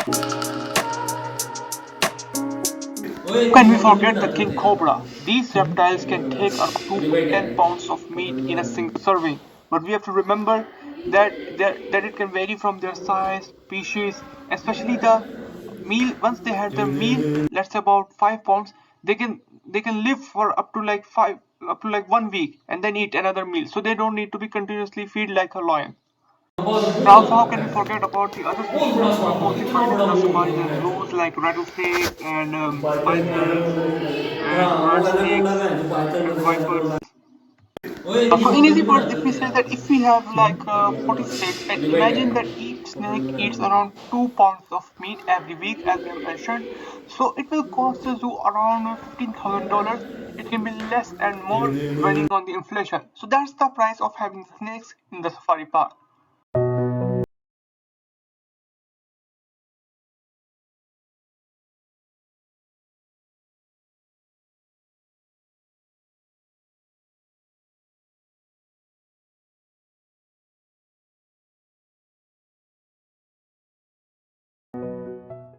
How can we forget the king cobra? These reptiles can take up to 10 pounds of meat in a single serving. But we have to remember that it can vary from their size, species, especially the meal. Once they had their meal, let's say about 5 pounds, they can live for up to like 1 week and then eat another meal. So they don't need to be continuously feed like a lion. And also, how can we forget about the other species that you will mostly find in the safaris and zoos like rattlesnakes and pythons and rat snakes and vipers. So in easy words, if we say that if we have like 40 snakes and imagine that each snake eats around 2 pounds of meat every week as we have mentioned, so it will cost the zoo around $15,000. It can be less and more depending on the inflation. So that's the price of having snakes in the safari park.